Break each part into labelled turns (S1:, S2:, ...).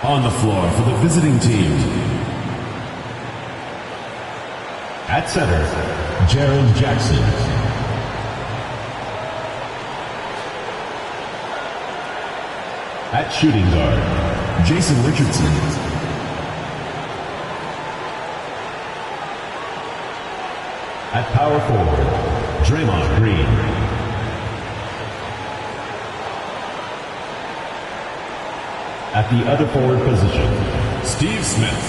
S1: On the floor for the visiting team. At center, Jaron Jackson. At shooting guard, Jason Richardson. At power forward, Draymond Green. At the other forward position, Steve Smith.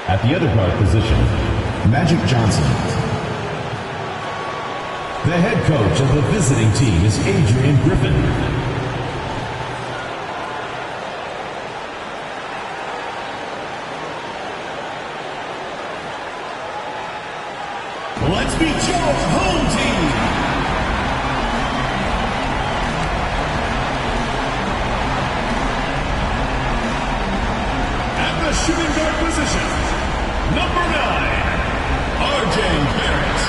S1: At the other guard position, Magic Johnson. The head coach of the visiting team is Adrian Griffin. Let's meet your home team. Shooting guard position, number 9, R.J. Barrett.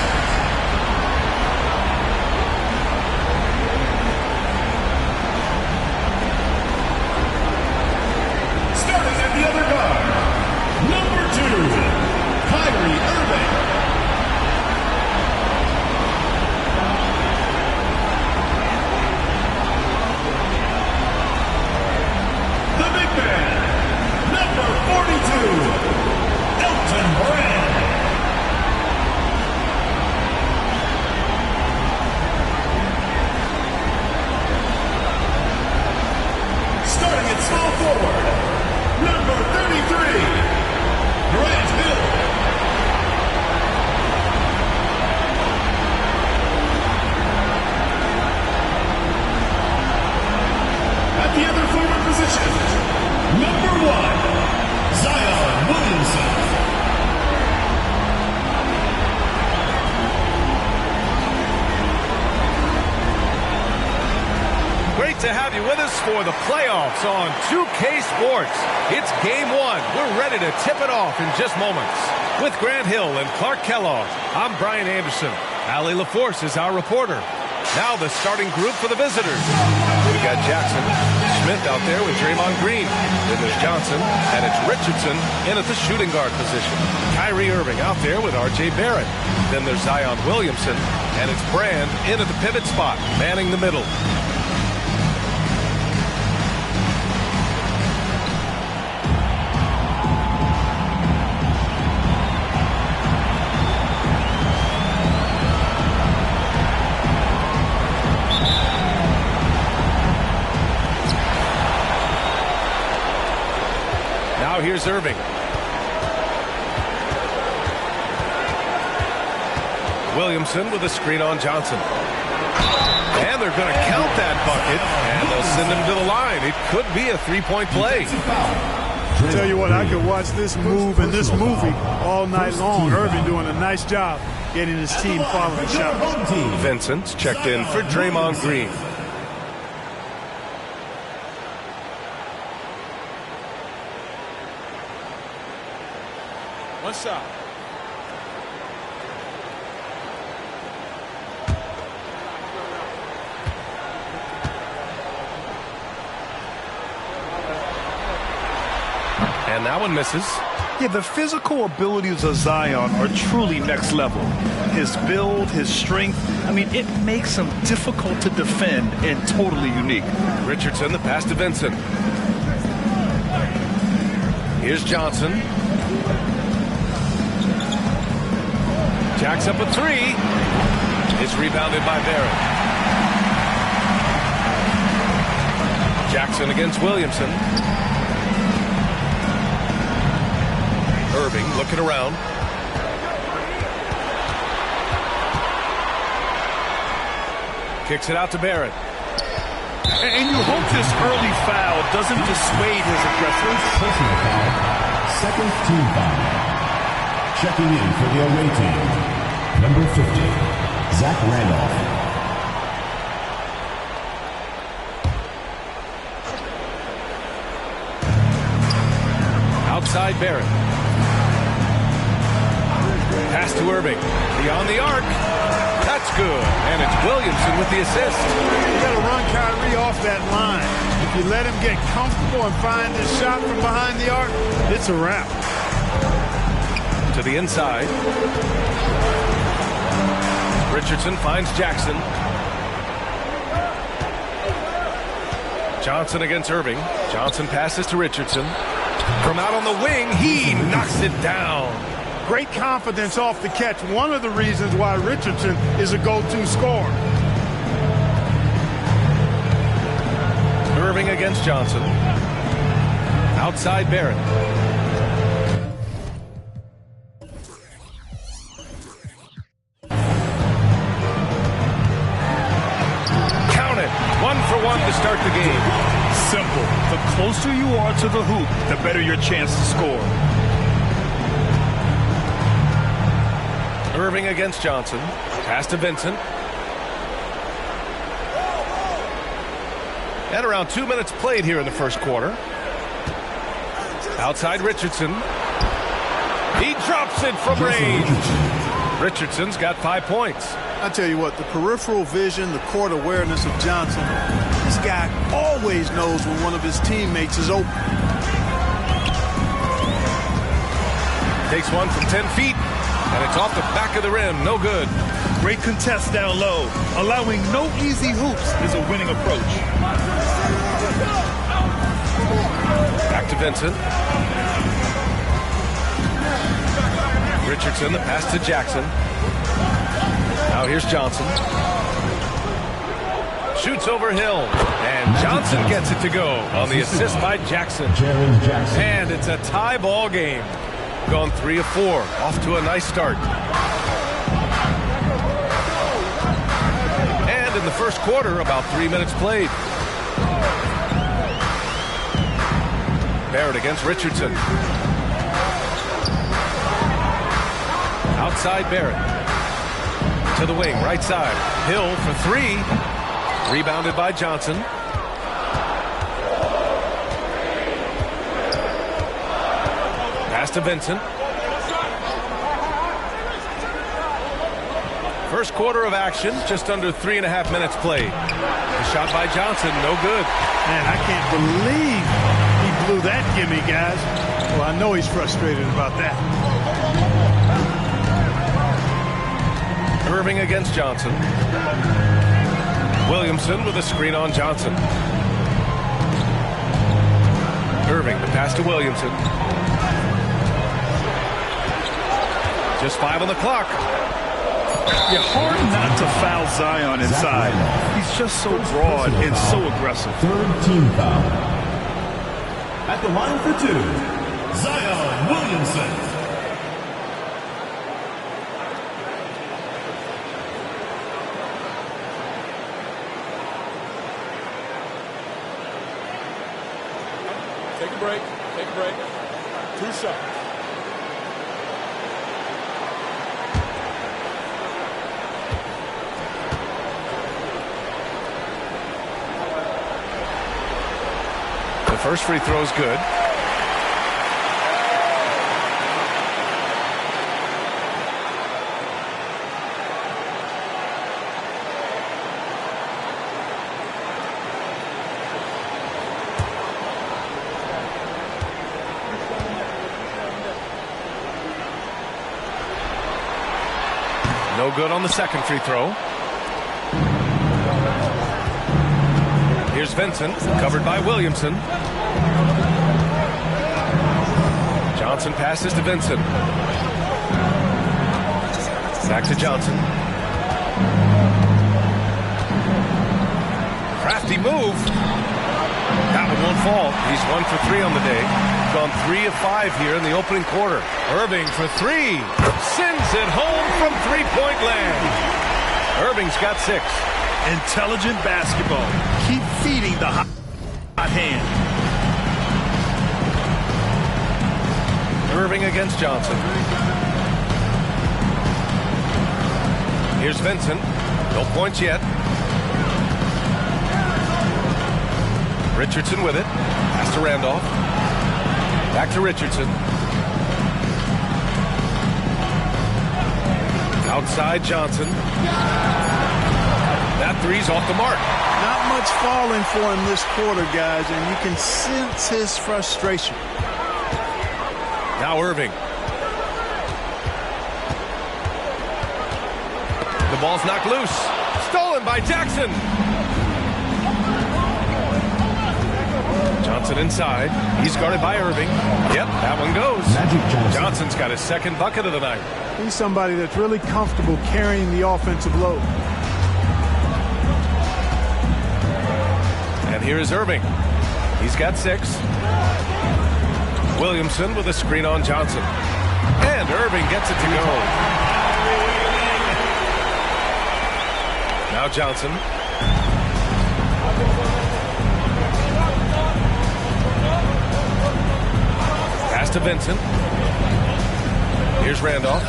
S1: Starting at the other guard, number 2, Kyrie Irving. The big man, number 42, Elton Brand. Starting at small forward, number 33, Grant Hill. At the other forward position, number 1, Zion Williamson.
S2: Great to have you with us for the playoffs on 2K Sports. It's game 1. We're ready to tip it off in just moments. With Grant Hill and Clark Kellogg, I'm Brian Anderson. Allie LaForce is our reporter. Now the starting group for the visitors. We've got Jackson, Smith out there with Draymond Green. Then there's Johnson, and it's Richardson in at the shooting guard position. Kyrie Irving out there with R.J. Barrett. Then there's Zion Williamson, and it's Brand in at the pivot spot, manning the middle. Now here's Irving. Williamson with a screen on Johnson. And they're going to count that bucket, and they'll send him to the line. It could be a three-point play.
S3: I tell you what, I could watch this move and this movie all night long. Irving doing a nice job getting his team following the shot.
S2: Vincent's checked in for Draymond Green.
S3: What's up?
S2: And that one misses.
S4: Yeah, the physical abilities of Zion are truly next level. His build, his strength, I mean, it makes him difficult to defend and totally unique.
S2: Richardson, the pass to Vincent. Here's Johnson. Jacks up a three. It's rebounded by Barrett. Jackson against Williamson. Irving looking around. Kicks it out to Barrett.
S4: And you hope this early foul doesn't dissuade his aggressiveness.
S1: Personal foul. Second team foul. Checking in for the away team. Number 50, Zach Randolph.
S2: Outside Barrett. Pass to Irving. Beyond the arc. That's good. And it's Williamson with the assist.
S3: You got to run Kyrie off that line. If you let him get comfortable and find his shot from behind the arc, it's a wrap.
S2: To the inside. Richardson finds Jackson. Johnson against Irving. Johnson passes to Richardson. From out on the wing, he knocks it down.
S3: Great confidence off the catch. One of the reasons why Richardson is a go-to scorer.
S2: Irving against Johnson. Outside Barrett. Count it. 1-for-1 to start the game.
S4: Simple. The closer you are to the hoop, the better your chance to score.
S2: Irving against Johnson. Pass to Vincent. At around 2 minutes played here in the first quarter. Outside Richardson. He drops it from range. Richardson's got 5 points.
S3: I tell you what, the peripheral vision, the court awareness of Johnson, this guy always knows when one of his teammates is open.
S2: Takes one from 10 feet, and it's off the back of the rim. No good.
S4: Great contest down low. Allowing no easy hoops is a winning approach.
S2: Back to Vincent. Richardson, the pass to Jackson. Now here's Johnson. Shoots over Hill. And Johnson gets it to go on the assist by Jackson. And it's a tie ball game. Gone 3 of 4. Off to a nice start. And in the first quarter, about 3 minutes played. Barrett against Richardson. Outside Barrett. To the wing, right side. Hill for 3. Rebounded by Johnson. Pass to Vincent. First quarter of action, just under 3.5 minutes played. The shot by Johnson, no good.
S3: Man, I can't believe he blew that gimme, guys. Well, I know he's frustrated about that.
S2: Irving against Johnson. Williamson with a screen on Johnson. Irving, the pass to Williamson. Just 5 on the clock.
S4: Yeah, hard not to foul Zion inside. He's just so broad and so aggressive.
S1: Third team foul. At the line for 2, Zion Williamson.
S5: Take a break. Take a break. 2 shots.
S2: The first free throw is good. No good on the second free throw. Here's Vincent, covered by Williamson. Johnson passes to Vincent. Back to Johnson. Crafty move. That one won't fall. He's 1 for 3 on the day. Gone 3 of 5 here in the opening quarter. Irving for 3. Sends it home from three-point land. Irving's got 6.
S4: Intelligent basketball. Keep feeding the hot hand.
S2: Irving against Johnson. Here's Vincent. No points yet. Richardson with it. Pass to Randolph. Back to Richardson. Outside Johnson. That three's off the mark.
S3: Not much falling for him this quarter, guys, and you can sense his frustration.
S2: Now Irving. The ball's knocked loose. Stolen by Jackson. Johnson inside. He's guarded by Irving. Yep, that one goes. Johnson's got his second bucket of the night.
S3: He's somebody that's really comfortable carrying the offensive load.
S2: And here is Irving. He's got 6. Williamson with a screen on Johnson. And Irving gets it to go. Now Johnson. Pass to Vincent. Here's Randolph.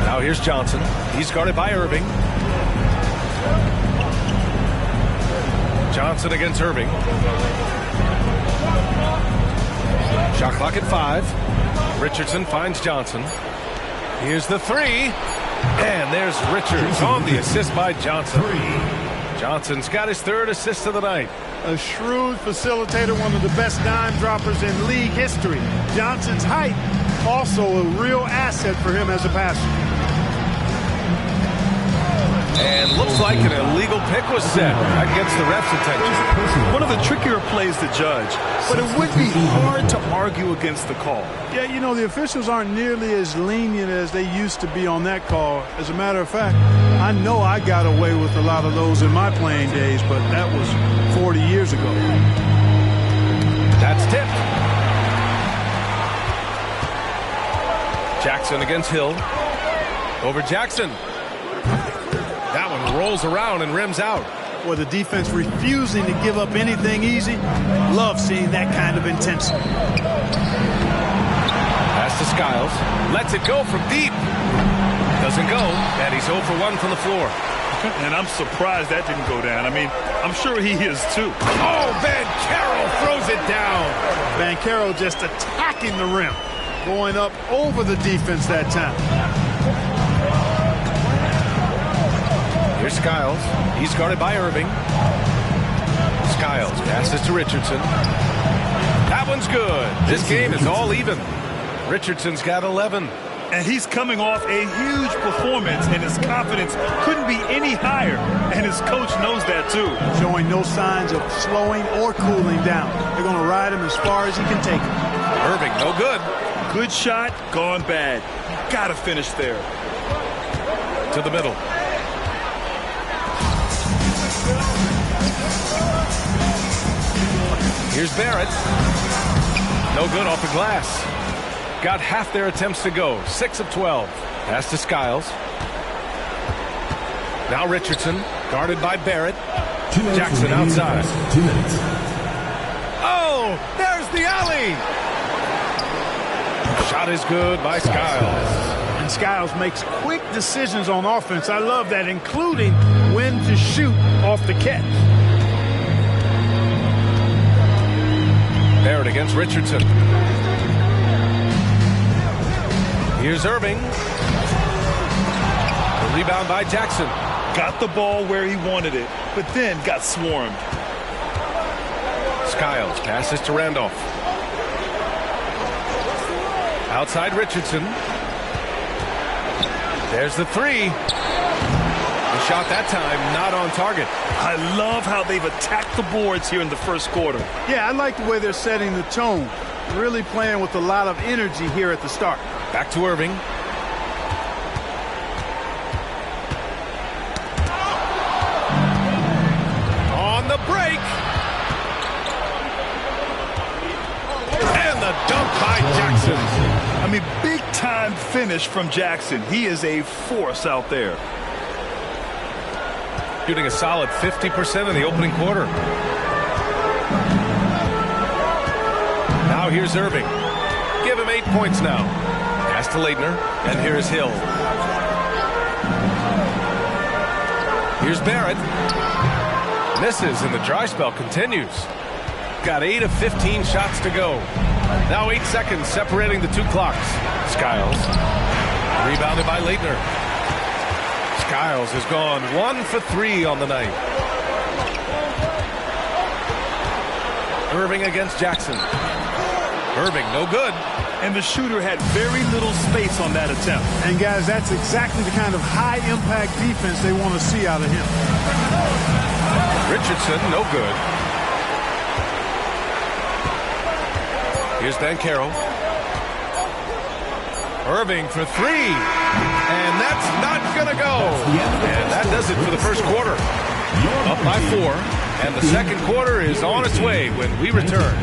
S2: Now here's Johnson. He's guarded by Irving. Johnson against Irving. Shot clock at 5. Richardson finds Johnson. Here's the 3. And there's Richards on the assist by Johnson. Johnson's got his 3rd assist of the night.
S3: A shrewd facilitator, one of the best dime droppers in league history. Johnson's height, also a real asset for him as a passer.
S2: And looks like an illegal pick was set. That gets the ref's attention.
S4: One of the trickier plays to judge, but it would be hard to argue against the call.
S3: Yeah, you know, the officials aren't nearly as lenient as they used to be on that call. As a matter of fact, I know I got away with a lot of those in my playing days, but that was 40 years ago.
S2: That's tipped. Jackson against Hill. Over Jackson. That one rolls around and rims out.
S3: Boy, the defense refusing to give up anything easy. Love seeing that kind of intensity.
S2: Pass to Skiles. Lets it go from deep. Doesn't go, and he's 0 for 1 from the floor.
S4: And I'm surprised that didn't go down. I mean, I'm sure he is too.
S2: Oh, Banchero throws it down.
S3: Banchero just attacking the rim. Going up over the defense that time.
S2: Here's Skiles. He's guarded by Irving. Skiles passes to Richardson. That one's good. This game is all even. Richardson's got 11.
S4: And he's coming off a huge performance, and his confidence couldn't be any higher. And his coach knows that, too.
S3: Showing no signs of slowing or cooling down. They're going to ride him as far as he can take him.
S2: Irving, no good.
S4: Good shot, gone bad. Got to finish there.
S2: To the middle. Here's Barrett. No good off the glass. Got half their attempts to go. 6 of 12. Pass to Skiles. Now Richardson, guarded by Barrett. Jackson outside.
S1: 2 minutes.
S2: Oh, there's the alley. Shot is good by Skiles.
S3: And Skiles makes quick decisions on offense. I love that, including when to shoot off the catch.
S2: Barrett against Richardson. Here's Irving. The rebound by Jackson.
S4: Got the ball where he wanted it, but then got swarmed.
S2: Skiles passes to Randolph. Outside Richardson. There's the 3. The shot that time not on target.
S4: I love how they've attacked the boards here in the first quarter.
S3: Yeah, I like the way they're setting the tone. Really playing with a lot of energy here at the start.
S2: Back to Irving. On the break. And the dunk by Jackson.
S4: I mean, big-time finish from Jackson. He is a force out there.
S2: Shooting a solid 50% in the opening quarter. Now here's Irving. Give him 8 points now. Pass to Leitner, and here's Hill. Here's Barrett. Misses, and the dry spell continues. Got 8 of 15 shots to go. Now 8 seconds separating the 2 clocks. Skiles. Rebounded by Leitner. Skiles has gone 1 for 3 on the night. Irving against Jackson. Irving, no good.
S4: And the shooter had very little space on that attempt.
S3: And guys, that's exactly the kind of high-impact defense they want to see out of him.
S2: Richardson, no good. Here's Banchero. Irving for 3. And that's not going to go. And that does it for the first quarter. Up by 4. And the second quarter is on its way when we return.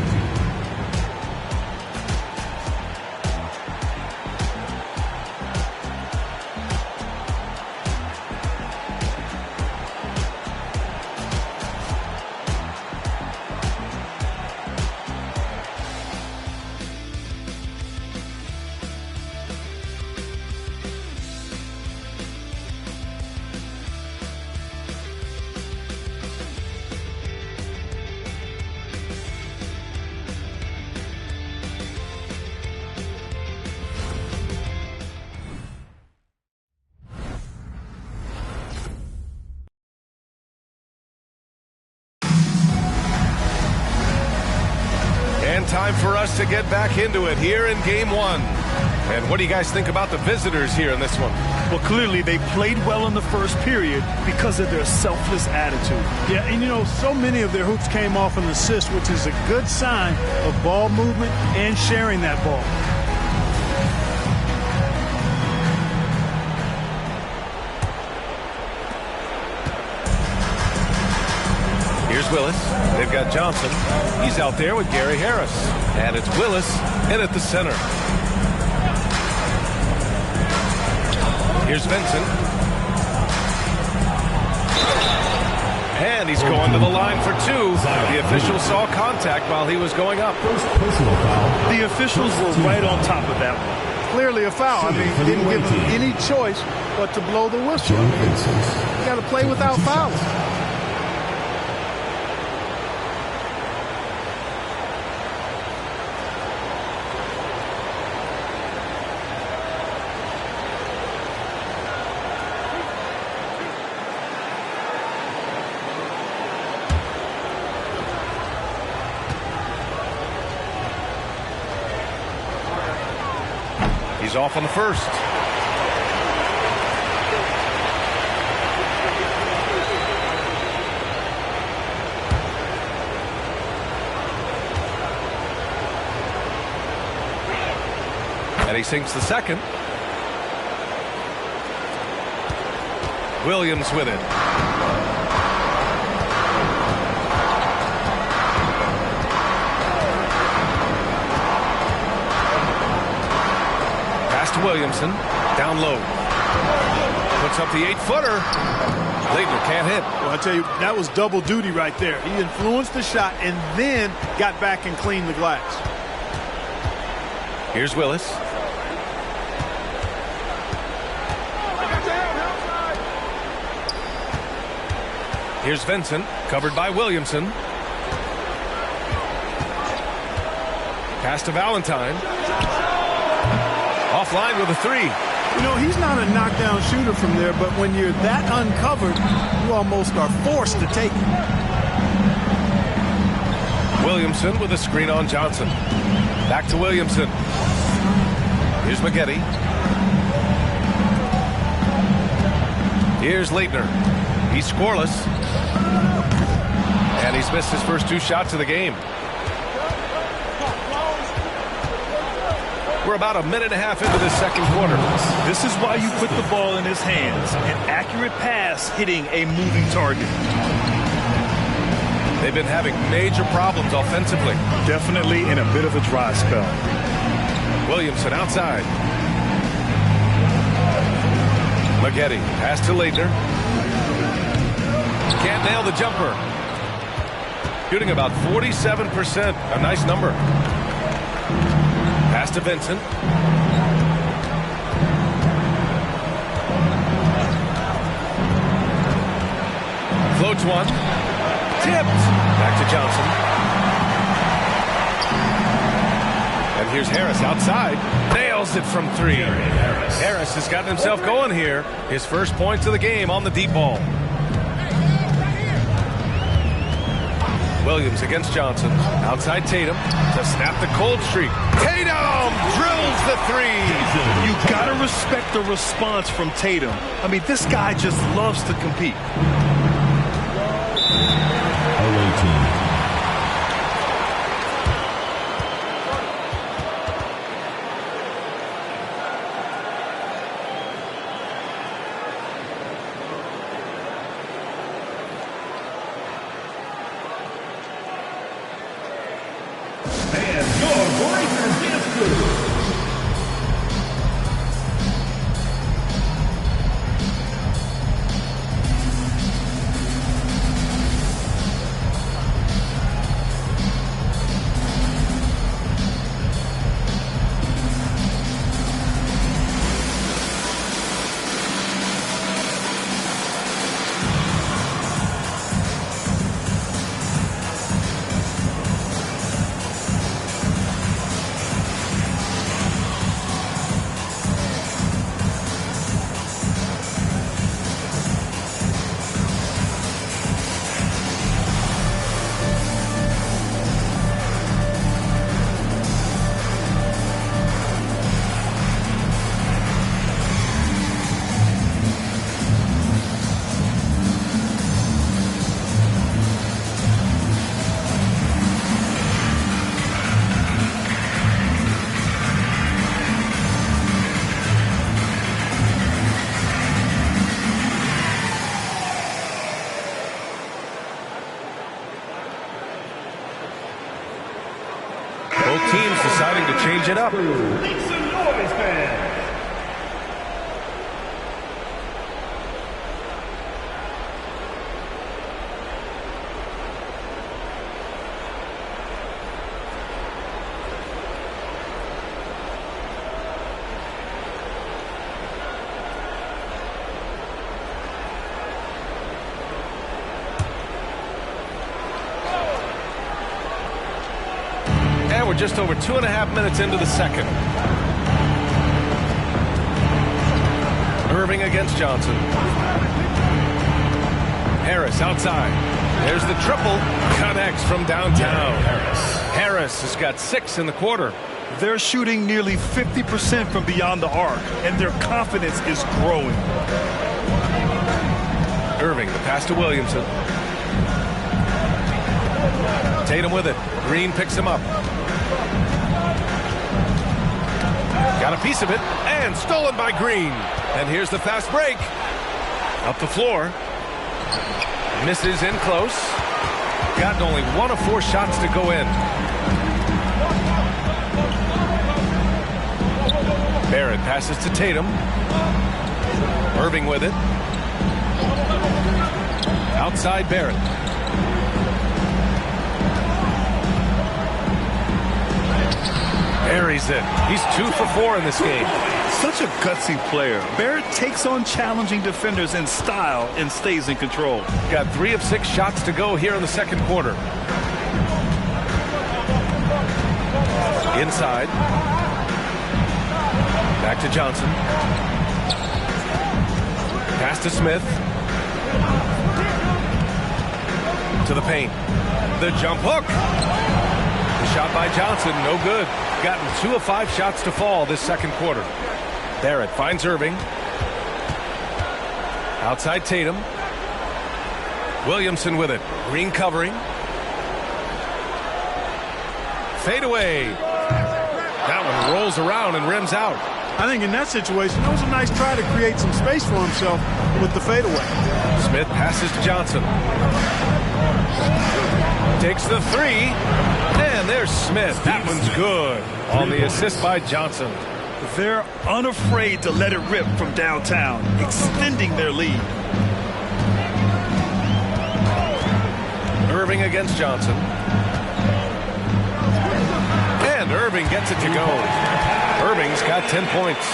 S2: Time for us to get back into it here in game 1. And what do you guys think about the visitors here in this one?
S4: Well, clearly they played well in the first period because of their selfless attitude.
S3: Yeah, and you know, so many of their hoops came off an assist, which is a good sign of ball movement and sharing that ball.
S2: Here's Willis. They've got Johnson. He's out there with Gary Harris. And it's Willis in at the center. Here's Vincent. And he's going to the line for 2. The official saw contact while he was going up.
S4: The officials were right on top of that one.
S3: Clearly a foul. I mean, didn't give him any choice but to blow the whistle. You got to play without fouling.
S2: He's off on the first. And he sinks the second. Williams with it. Williamson down low. Puts up the 8-footer. Leitner can't hit.
S3: Well, I tell you, that was double duty right there. He influenced the shot and then got back and cleaned the glass.
S2: Here's Willis. Here's Vincent, covered by Williamson. Pass to Valentine. Offline with a 3.
S3: You know, he's not a knockdown shooter from there, but when you're that uncovered, you almost are forced to take it.
S2: Williamson with a screen on Johnson. Back to Williamson. Here's Maggette. Here's Leitner. He's scoreless. And he's missed his first 2 shots of the game. We're about a minute and a half into this second quarter.
S4: This is why you put the ball in his hands. An accurate pass hitting a moving target.
S2: They've been having major problems offensively.
S4: Definitely in a bit of a dry spell.
S2: Williamson outside. Maggette, pass to Leitner. Can't nail the jumper. Shooting about 47%. A nice number. Pass to Vincent. Floats one. Tipped. Back to Johnson. And here's Harris outside. Nails. nails it from 3. Harris has gotten himself going here. His first points of the game on the deep ball. Williams against Johnson. Outside Tatum to snap the cold streak. Tatum drills the 3.
S4: You got to respect the response from Tatum. I mean, this guy just loves to compete.
S1: Away team.
S2: Both teams deciding to change it up.
S1: Make some noise, fans.
S2: We're just over 2.5 minutes into the second. Irving against Johnson. Harris outside. There's the triple. Connects from downtown. Harris has got 6 in the quarter.
S4: They're shooting nearly 50% from beyond the arc, and their confidence is growing.
S2: Irving, the pass to Williamson. Tatum with it. Green picks him up. Got a piece of it, and stolen by Green. And here's the fast break. Up the floor. Misses in close. Got only 1 of 4 shots to go in. Barrett passes to Tatum. Irving with it. Outside Barrett. Buries it. He's 2 for 4 in this game.
S4: Such a gutsy player. Barrett takes on challenging defenders in style and stays in control.
S2: Got 3 of 6 shots to go here in the second quarter. Inside. Back to Johnson. Pass to Smith. To the paint. The jump hook. The shot by Johnson, no good. Gotten 2 of 5 shots to fall this second quarter. Barrett finds Irving. Outside Tatum. Williamson with it. Green covering. Fade away. That one rolls around and rims out.
S3: I think in that situation, it was a nice try to create some space for himself with the fadeaway.
S2: Smith passes to Johnson. Takes the 3. And there's Smith. That one's good on the assist by Johnson.
S4: They're unafraid to let it rip from downtown, extending their lead.
S2: Irving against Johnson. And Irving gets it to go. Irving's got 10 points.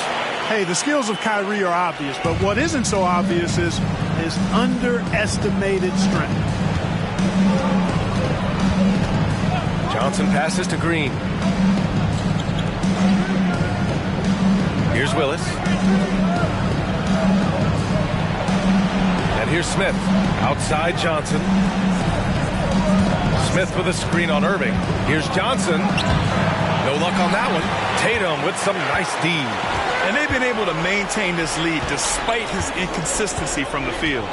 S3: Hey, the skills of Kyrie are obvious, but what isn't so obvious is his underestimated strength.
S2: Johnson passes to Green. Here's Willis. And here's Smith. Outside Johnson. Smith with a screen on Irving. Here's Johnson. No luck on that one. Tatum with some nice D.
S4: And they've been able to maintain this lead despite his inconsistency from the field.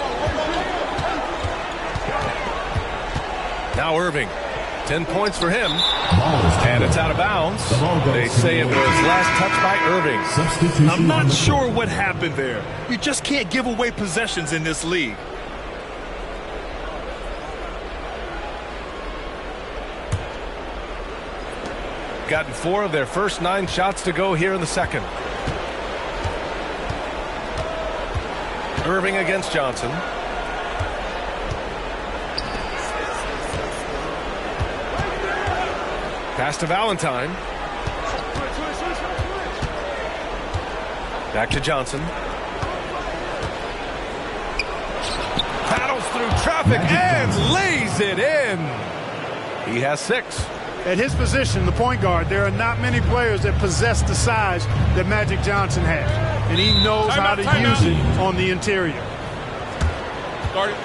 S2: Now Irving. 10 points for him. And it's out of bounds. They say it was last touched by Irving.
S4: I'm not sure what happened there. You just can't give away possessions in this league.
S2: Gotten 4 of their first 9 shots to go here in the second. Irving against Johnson. Pass to Valentine. Back to Johnson. Paddles through traffic and lays it in. He has 6.
S3: At his position, the point guard, there are not many players that possess the size that Magic Johnson has. And he knows how to use it on the interior.
S5: Start it.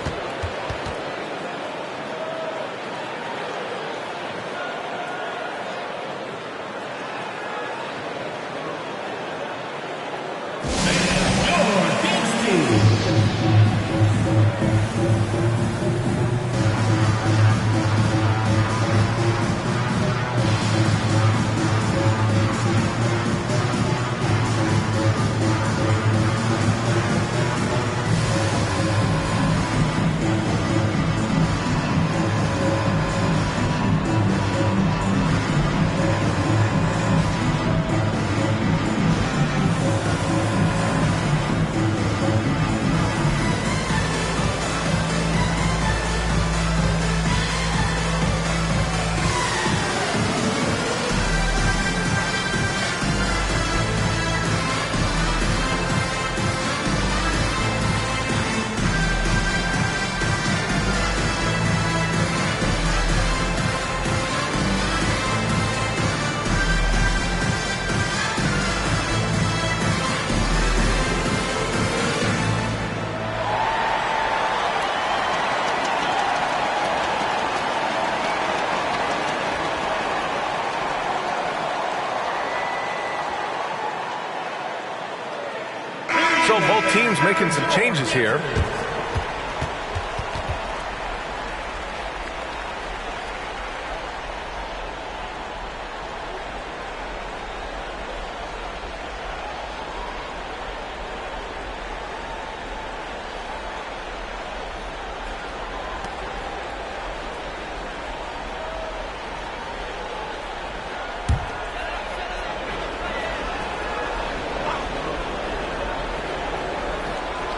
S2: So both teams making some changes here.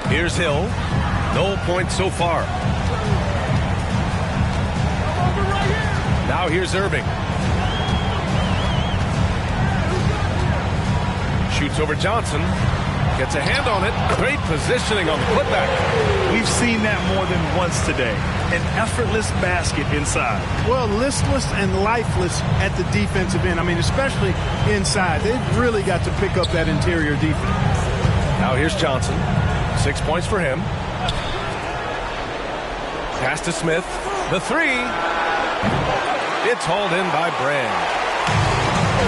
S2: Here's Hill. No points so far. Now here's Irving. Shoots over Johnson. Gets a hand on it. Great positioning on the putback.
S4: We've seen that more than once today. An effortless basket inside.
S3: Well, listless and lifeless at the defensive end. I mean, especially inside. They've really got to pick up that interior defense.
S2: Now here's Johnson. 6 points for him. Pass to Smith. The 3. It's hauled in by Brand.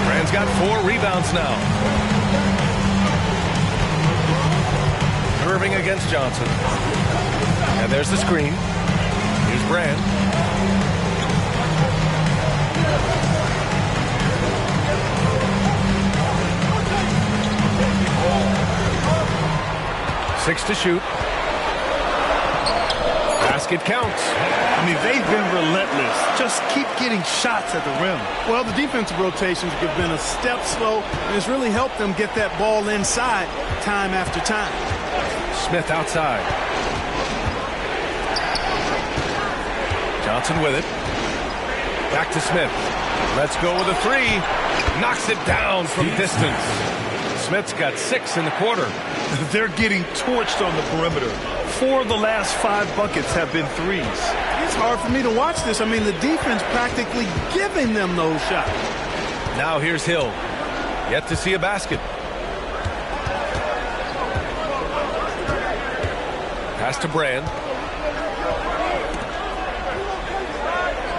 S2: Brand's got 4 rebounds now. Irving against Johnson. And there's the screen. Here's Brand. Six to shoot. Basket counts.
S4: I mean, they've been relentless. Just keep getting shots at the rim.
S3: Well, the defensive rotations have been a step slow, and it's really helped them get that ball inside time after time.
S2: Smith outside. Johnson with it. Back to Smith. Let's go with a 3. Knocks it down from distance. Smith's got 6 in the quarter.
S4: They're getting torched on the perimeter. 4 of the last 5 buckets have been 3s.
S3: It's hard for me to watch this. I mean, the defense practically giving them those shots.
S2: Now here's Hill. Yet to see a basket. Pass to Brand.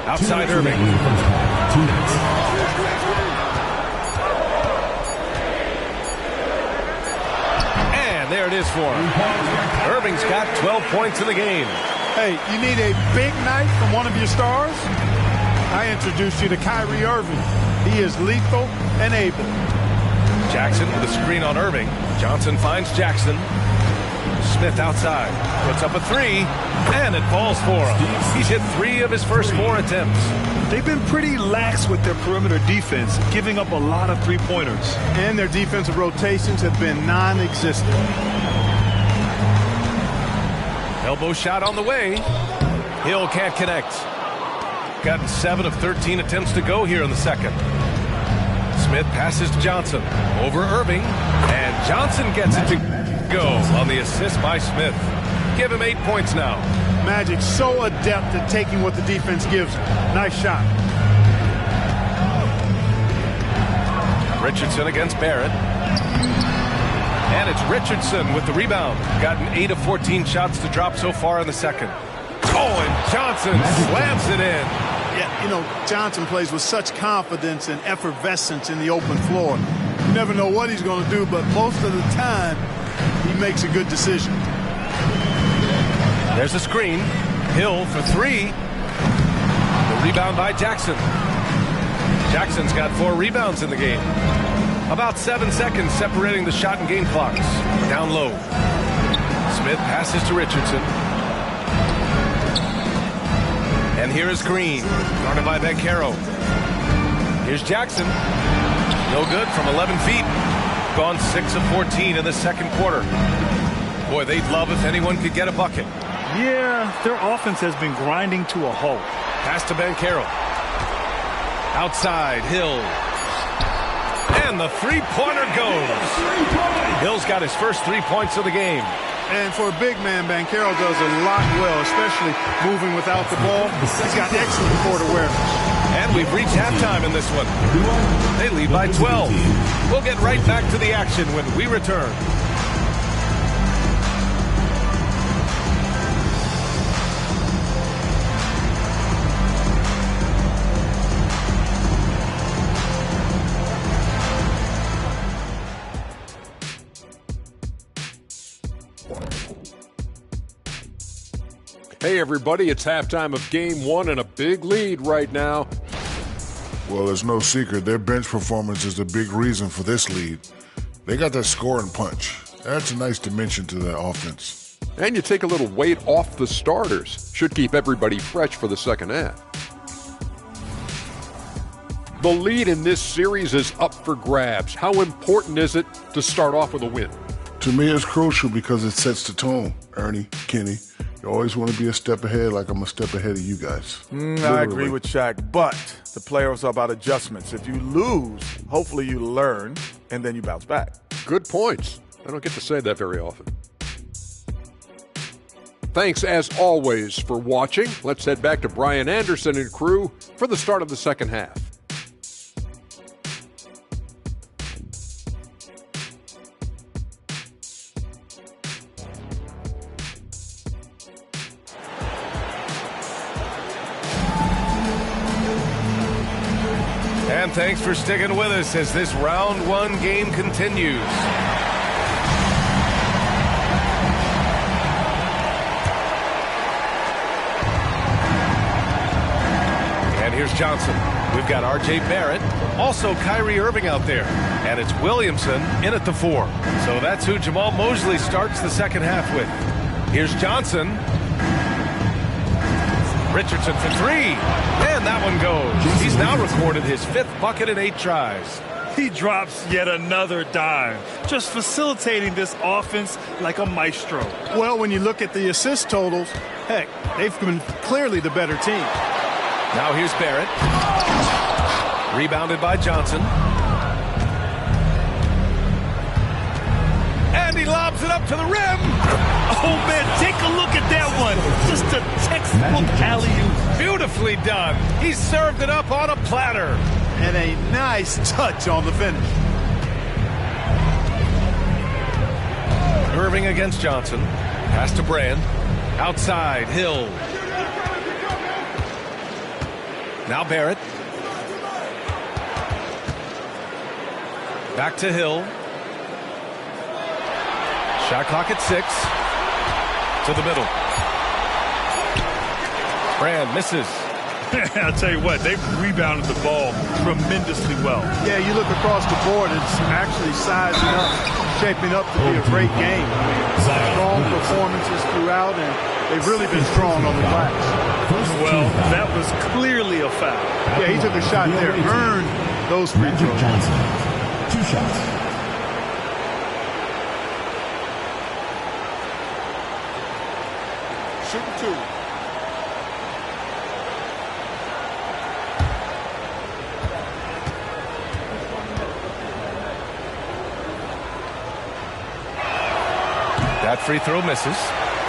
S2: Outside Irving. And there it is for him. Irving's got 12 points in the game.
S3: Hey, you need a big night from one of your stars? I introduced you to Kyrie Irving. He is lethal and able.
S2: Jackson with a screen on Irving. Johnson finds Jackson. Smith outside. Puts up a three, and it falls for him. He's hit 3 of his first 4 attempts.
S4: They've been pretty lax with their perimeter defense, giving up a lot of three-pointers.
S3: And their defensive rotations have been non-existent.
S2: Elbow shot on the way. Hill can't connect. Got 7 of 13 attempts to go here in the second. Smith passes to Johnson. Over Irving. And Johnson gets it to go on the assist by Smith. Give him 8 points now.
S3: Magic so adept at taking what the defense gives him. Nice shot.
S2: Richardson against Barrett. And it's Richardson with the rebound. Gotten 8 of 14 shots to drop so far in the second. Oh, and Johnson slams it in.
S3: Yeah, you know, Johnson plays with such confidence and effervescence in the open floor. You never know what he's going to do, but most of the time, he makes a good decision.
S2: There's a screen. Hill for 3. The rebound by Jackson. Jackson's got 4 rebounds in the game. About 7 seconds separating the shot and game clocks. Down low. Smith passes to Richardson. And here is Green. Guarded by Banchero. Here's Jackson. No good from 11 feet. Gone 6 of 14 in the second quarter. Boy, they'd love if anyone could get a bucket.
S4: Yeah, their offense has been grinding to a halt.
S2: Pass to Banchero. Outside, Hill. And the three-pointer goes. Hill's got his first 3 points of the game.
S3: And for a big man, Banchero does a lot well, especially moving without the ball. He's got excellent court awareness.
S2: And we've reached halftime in this one. They lead by 12. We'll get right back to the action when we return.
S6: Hey, everybody, it's halftime of Game 1 and a big lead right now.
S7: Well, it's no secret. Their bench performance is the big reason for this lead. They got that scoring punch. That's a nice dimension to their offense.
S6: And you take a little weight off the starters. Should keep everybody fresh for the second half. The lead in this series is up for grabs. How important is it to start off with a win?
S7: To me, it's crucial because it sets the tone. Ernie, Kenny, you always want to be a step ahead, like I'm a step ahead of you guys.
S5: I agree with Shaq, but the playoffs are about adjustments. If you lose, hopefully you learn, and then you bounce back.
S6: Good points. I don't get to say that very often. Thanks, as always, for watching. Let's head back to Brian Anderson and crew for the start of the second half.
S2: And thanks for sticking with us as this round 1 game continues. And here's Johnson. We've got R.J. Barrett, also Kyrie Irving out there. And it's Williamson in at the 4. So that's who Jamal Mosley starts the second half with. Here's Johnson. Richardson for 3, and that one goes. He's now recorded his 5th bucket in 8 tries.
S4: He drops yet another dime, just facilitating this offense like a maestro.
S3: Well, when you look at the assist totals, heck, they've been clearly the better team.
S2: Now here's Barrett. Rebounded by Johnson. And he lobs it up to the rim.
S4: Oh, man, take a look at that one. Just a textbook alley-oop.
S2: Beautifully done. He served it up on a platter.
S3: And a nice touch on the finish.
S2: Irving against Johnson. Pass to Brand. Outside, Hill. Now Barrett. Back to Hill. Shot clock at 6. To the middle. Brand misses.
S4: I'll tell you what, they've rebounded the ball tremendously well.
S3: Yeah, you look across the board, it's actually sizing up, shaping up to be a great game. I mean, strong performances throughout, and they've really been strong on the glass.
S4: Well, that was clearly a foul.
S3: Yeah, he took a shot there, earned those free throws.
S1: Johnson, 2 shots.
S5: Shooting 2.
S2: That free throw misses.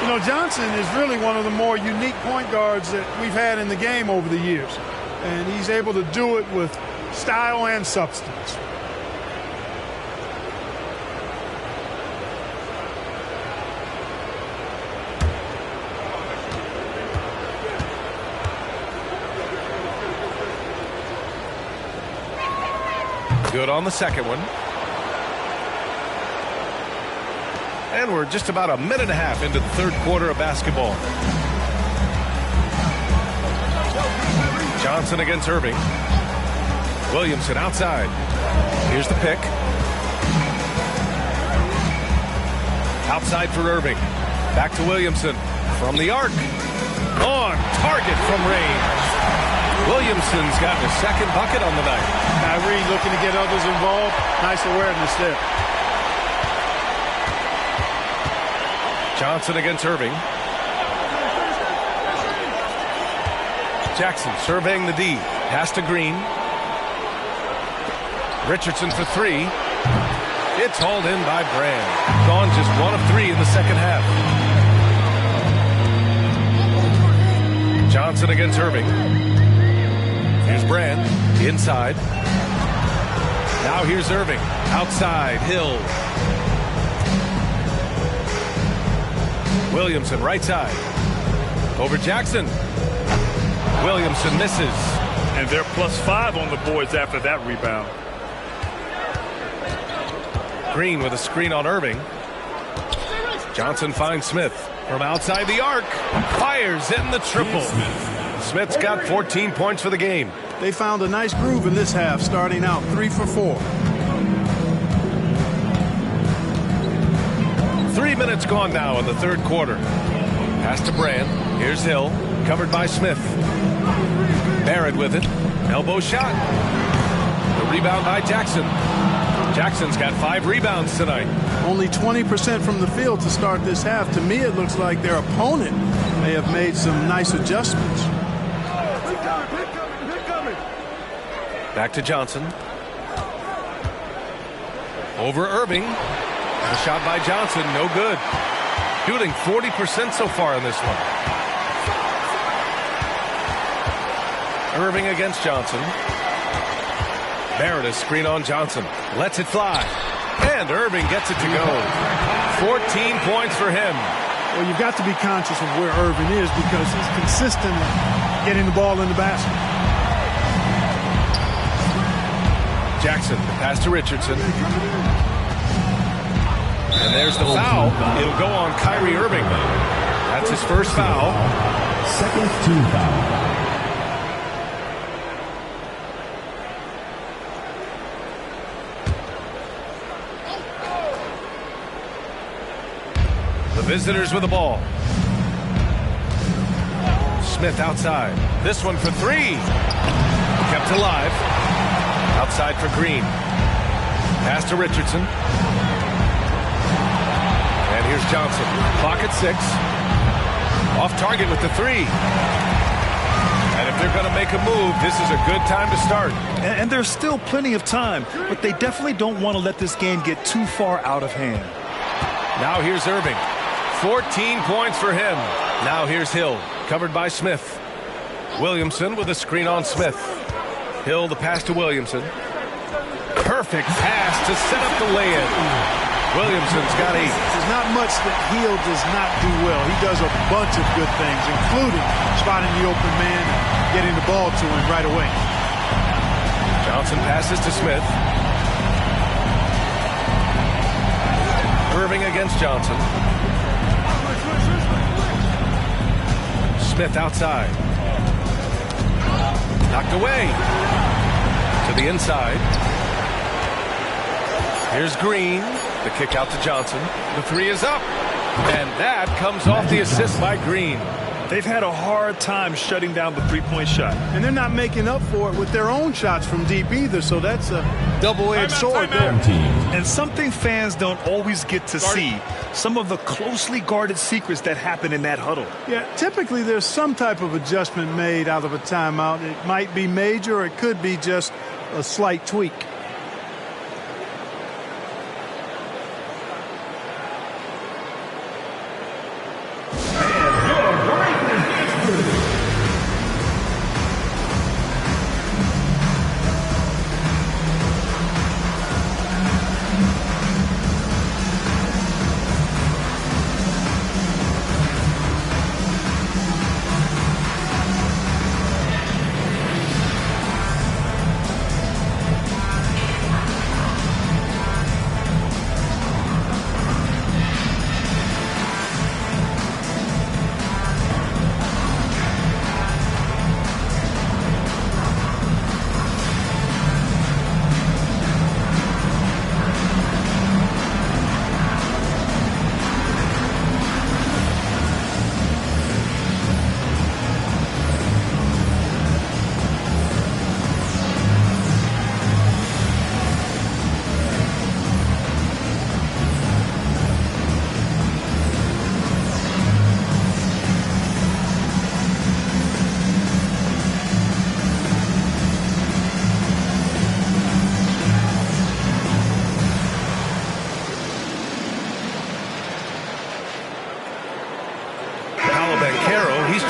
S3: You know, Johnson is really one of the more unique point guards that we've had in the game over the years. And he's able to do it with style and substance.
S2: Good on the second one. And we're just about a minute and a half into the third quarter of basketball. Johnson against Irving. Williamson outside. Here's the pick. Outside for Irving. Back to Williamson. From the arc. On target from range. Williamson's got his second bucket on the night.
S3: Kyrie looking to get others involved. Nice awareness there.
S2: Johnson against Irving. Jackson surveying the D. Pass to Green. Richardson for 3. It's hauled in by Brand. Gone just 1 of 3 in the second half. Johnson against Irving. Here's Brand. Inside. Now here's Irving. Outside. Hill. Williamson right side. Over Jackson. Williamson misses.
S4: And they're +5 on the boards after that rebound.
S2: Green with a screen on Irving. Johnson finds Smith from outside the arc. Fires in the triple. Smith's got 14 points for the game.
S3: They found a nice groove in this half, starting out 3 for 4.
S2: 3 minutes gone now in the third quarter. Pass to Brand. Here's Hill. Covered by Smith. Barrett with it. Elbow shot. The rebound by Jackson. Jackson's got 5 rebounds tonight.
S3: Only 20% from the field to start this half. To me, it looks like their opponent may have made some nice adjustments.
S2: Back to Johnson. Over Irving. The shot by Johnson, no good. Shooting 40% so far in this one. Irving against Johnson. Barrett a screen on Johnson. Lets it fly. And Irving gets it to go. 14 points for him.
S3: Well, you've got to be conscious of where Irving is because he's consistent getting the ball in the basket.
S2: Jackson, pass to Richardson. And there's the foul. It'll go on Kyrie Irving. That's his first foul.
S1: Second team foul.
S2: The visitors with the ball. Smith outside. This one for 3. Kept alive. Outside for Green. Pass to Richardson. And here's Johnson. Clock at 6. Off target with the 3. And if they're going to make a move, this is a good time to start.
S4: And there's still plenty of time, but they definitely don't want to let this game get too far out of hand.
S2: Now here's Irving. 14 points for him. Now here's Hill. Covered by Smith. Williamson with a screen on Smith. Hill the pass to Williamson. Perfect pass to set up the lay-in. Williamson's got 8.
S3: There's not much that Hill does not do well. He does a bunch of good things, including spotting the open man and getting the ball to him right away.
S2: Johnson passes to Smith. Irving against Johnson. Smith outside. Knocked away. To the inside. Here's Green. The kick out to Johnson. The 3 is up. And that comes off the assist by Green.
S4: They've had a hard time shutting down the three-point shot.
S3: And they're not making up for it with their own shots from deep either, so that's a double-edged sword there.
S4: And something fans don't always get to see, some of the closely guarded secrets that happen in that huddle.
S3: Yeah, typically there's some type of adjustment made out of a timeout. It might be major or it could be just a slight tweak.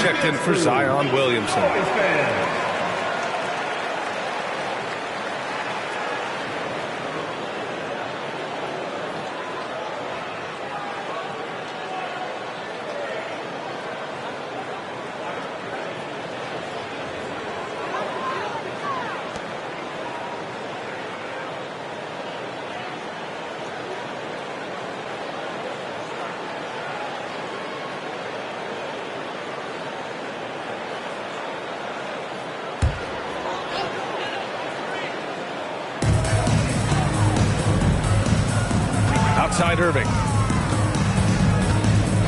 S2: Checked in for Zion Williamson. Outside Irving.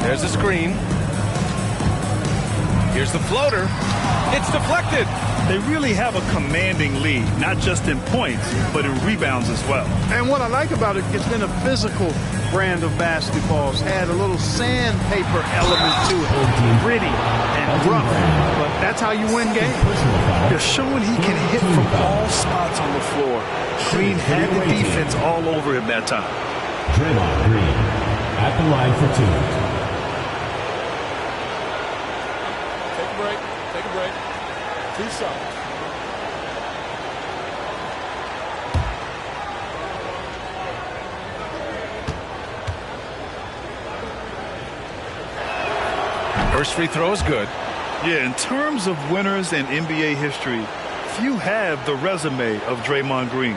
S2: There's the screen. Here's the floater. It's deflected.
S4: They really have a commanding lead, not just in points, but in rebounds as well.
S3: And what I like about it, it's been a physical brand of basketball. It's had a little sandpaper element to it. Gritty and rough, but that's how you win games.
S4: They're showing he can hit from all spots on the floor. Green had the defense all over him that time.
S1: Draymond Green at the line for 2.
S6: Take a break. Take a break. 2 shots.
S2: First free throw is good.
S4: Yeah, in terms of winners in NBA history, few have the resume of Draymond Green.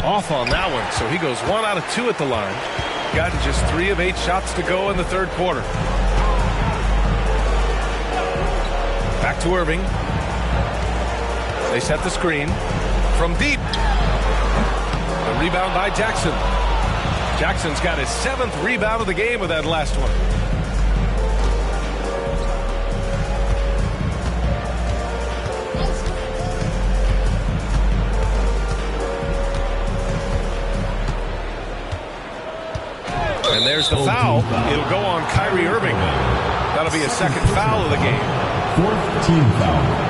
S2: Off on that one, so he goes 1 out of 2 at the line. Gotten just 3 of 8 shots to go in the third quarter. Back to Irving. They set the screen from deep. The rebound by Jackson. Jackson's got his 7th rebound of the game with that last one. And there's the foul. It'll go on Kyrie Irving. That'll be a second foul of the game.
S1: 4th team foul.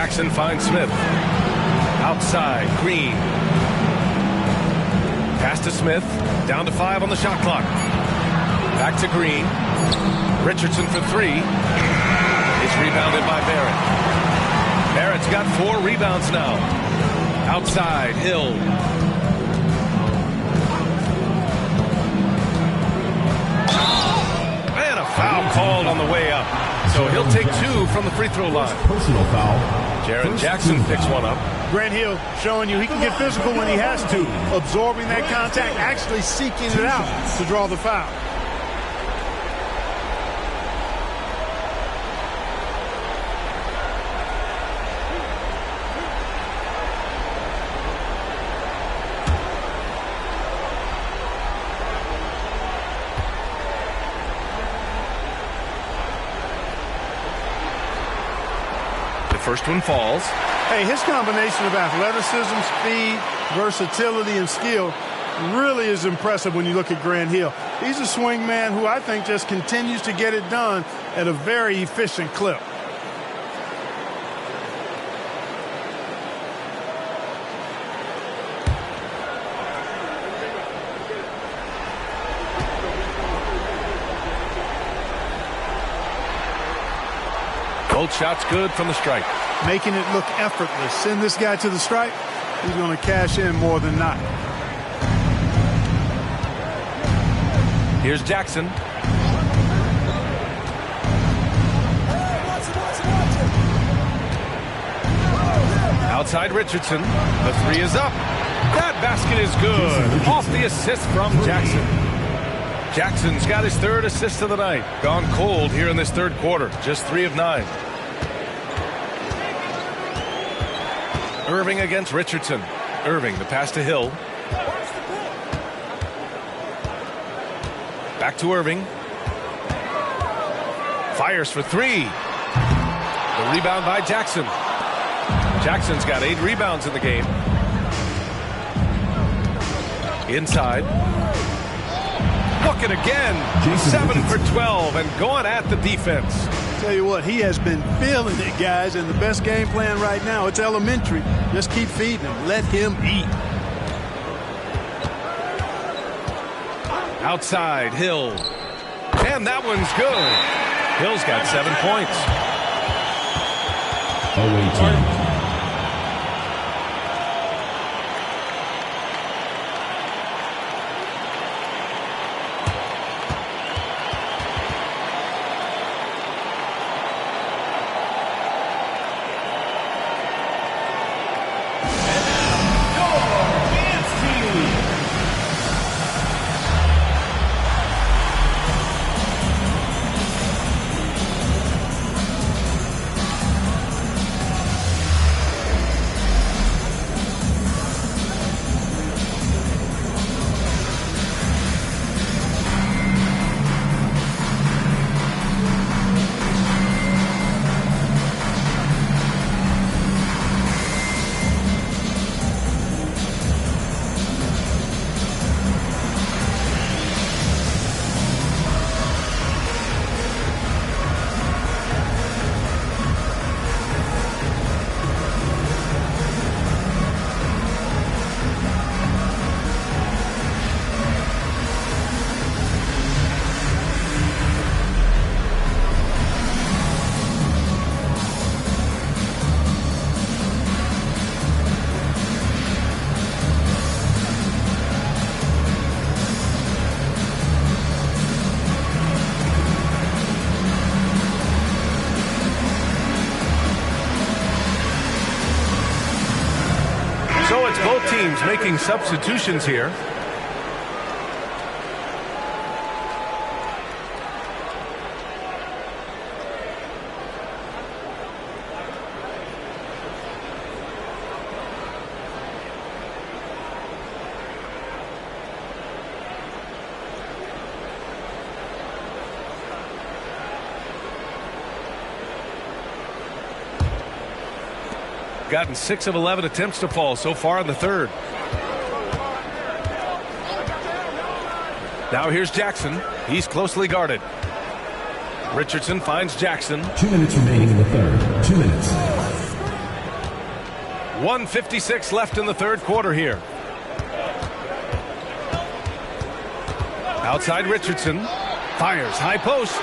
S2: Jackson finds Smith. Outside, Green. Pass to Smith. Down to 5 on the shot clock. Back to Green. Richardson for 3. It's rebounded by Barrett. Barrett's got 4 rebounds now. Outside, Hill. And a foul called on the way up. So he'll take 2 from the free throw line.
S1: Personal foul.
S2: Jaren Jackson picks one up.
S3: Grant Hill showing you he can get physical when he has to. Absorbing that contact, actually seeking it out to draw the foul.
S2: First one falls.
S3: Hey, his combination of athleticism, speed, versatility, and skill really is impressive when you look at Grant Hill. He's a swing man who I think just continues to get it done at a very efficient clip.
S2: Both shots good from the stripe.
S3: Making it look effortless. Send this guy to the stripe, he's going to cash in more than not.
S2: Here's Jackson. Outside Richardson. The 3 is up. That basket is good. Off the assist from Jackson. Jackson's got his 3rd assist of the night. Gone cold here in this 3rd quarter. Just 3 of 9. Irving against Richardson. Irving, the pass to Hill. Back to Irving. Fires for 3. The rebound by Jackson. Jackson's got 8 rebounds in the game. Inside. Looking again. 7 for 12 and going at the defense.
S3: Tell you what, he has been feeling it, guys, and the best game plan right now, it's elementary. Just keep feeding him. Let him eat.
S2: Outside, Hill. And that one's good. Hill's got 7 points.
S1: Away team.
S2: So it's both teams making substitutions here. Gotten 6 of 11 attempts to fall so far in the 3rd. Now here's Jackson. He's closely guarded. Richardson finds Jackson.
S1: 2 minutes remaining in the 3rd. 2 minutes.
S2: 1:56 left in the third quarter here. Outside Richardson. Fires. High post.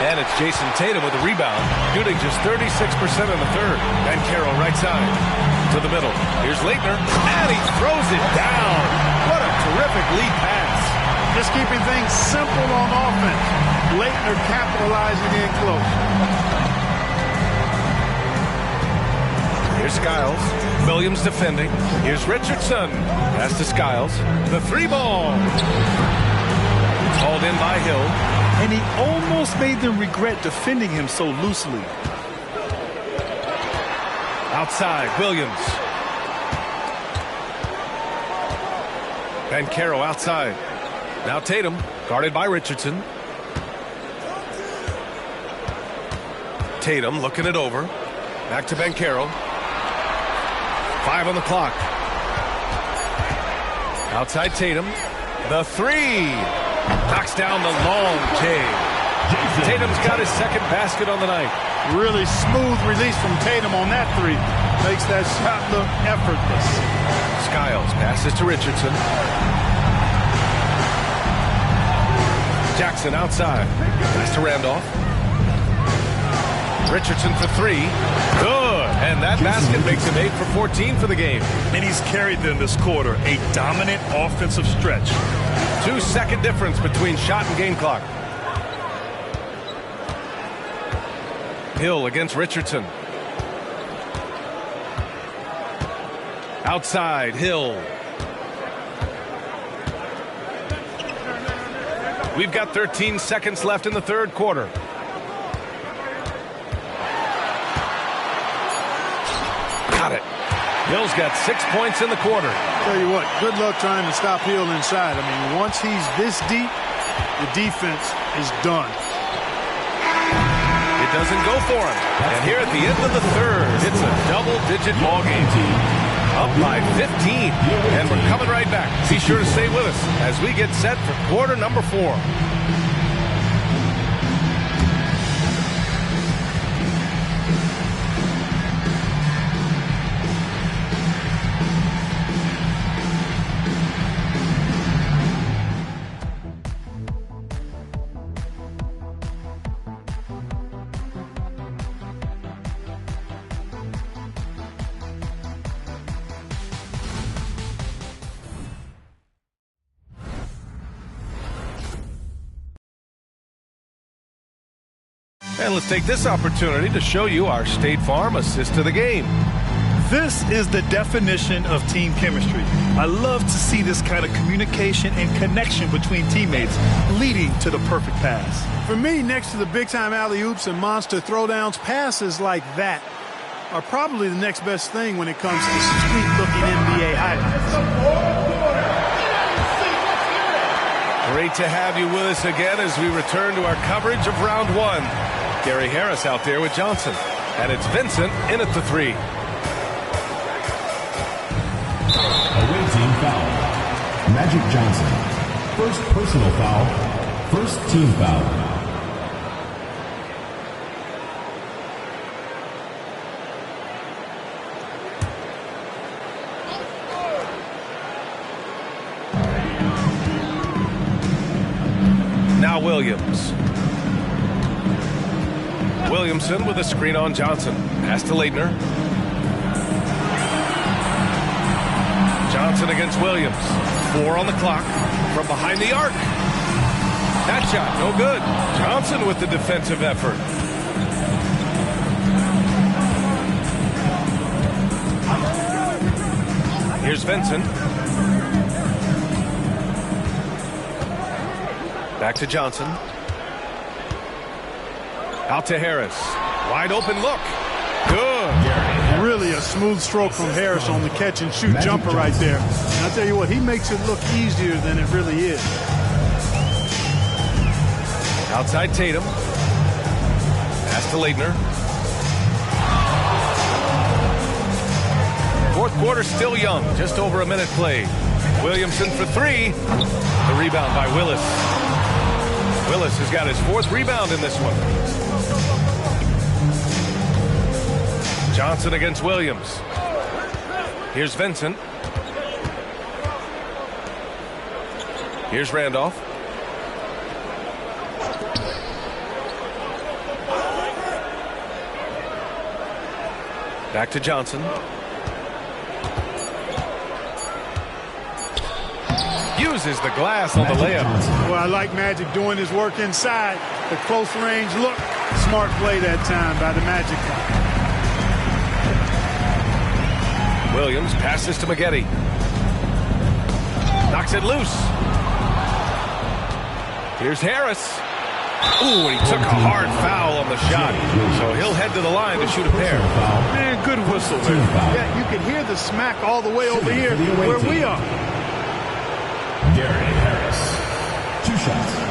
S2: And it's Jason Tatum with the rebound. Shooting just 36% in the third. Banchero right side. To the middle. Here's Leitner. And he throws it down. What a terrific lead pass.
S3: Just keeping things simple on offense. Leitner capitalizing in close.
S2: Here's Skiles. Williams defending. Here's Richardson. Pass to Skiles. The three ball. Called in by Hill.
S4: And he almost made them regret defending him so loosely.
S2: Outside, Williams. Banchero outside. Now Tatum, guarded by Richardson. Tatum looking it over. Back to Banchero. 5 on the clock. Outside Tatum. The three. Knocks down the long J. Tatum's got his second basket on the night.
S3: Really smooth release from Tatum on that three. Makes that shot look effortless.
S2: Skiles passes to Richardson. Jackson outside. Pass to Randolph. Richardson for three. Good. And that basket makes him 8 for 14 for the game.
S4: And he's carried them this quarter. A dominant offensive stretch.
S2: 2-second difference between shot and game clock. Hill against Richardson. Outside, Hill. We've got 13 seconds left in the third quarter. Got it. Hill's got 6 points in the quarter.
S3: Tell you what, good luck trying to stop Hill inside. I mean, once he's this deep, the defense is done.
S2: It doesn't go for him. And here at the end of the third, it's a double-digit ball game. Up by 15. And we're coming right back. Be sure to stay with us as we get set for quarter number 4. And let's take this opportunity to show you our State Farm assist to the game.
S4: This is the definition of team chemistry. I love to see this kind of communication and connection between teammates leading to the perfect pass.
S3: For me, next to the big-time alley-oops and monster throwdowns, passes like that are probably the next best thing when it comes to sweet-looking NBA highlights.
S2: Great to have you with us again as we return to our coverage of round 1. Gary Harris out there with Johnson. And it's Vincent in at the three.
S1: Away team foul. Magic Johnson. First personal foul. First team foul.
S2: Now Williams. Williamson with a screen on Johnson. Pass to Leitner. Johnson against Williams. 4 on the clock from behind the arc. That shot, no good. Johnson with the defensive effort. Here's Vincent. Back to Johnson. Out to Harris. Wide open look. Good.
S3: Really a smooth stroke from Harris on the catch and shoot jumper right there. And I'll tell you what, he makes it look easier than it really is.
S2: Outside Tatum. Pass to Leitner. Fourth quarter still young. Just over a minute played. Williamson for three. The rebound by Willis. Willis has got his 4th rebound in this one. Johnson against Williams. Here's Vincent. Here's Randolph. Back to Johnson. Uses the glass on the layup.
S3: Well, I like Magic doing his work inside. The close range look. Smart play that time by the Magic.
S2: Williams passes to Maggette. Knocks it loose. Here's Harris. Ooh, and he took a hard foul on the shot. So he'll head to the line to shoot a pair.
S3: Man, good whistle there. Yeah, you can hear the smack all the way over here where we are.
S1: Gary Harris, 2 shots.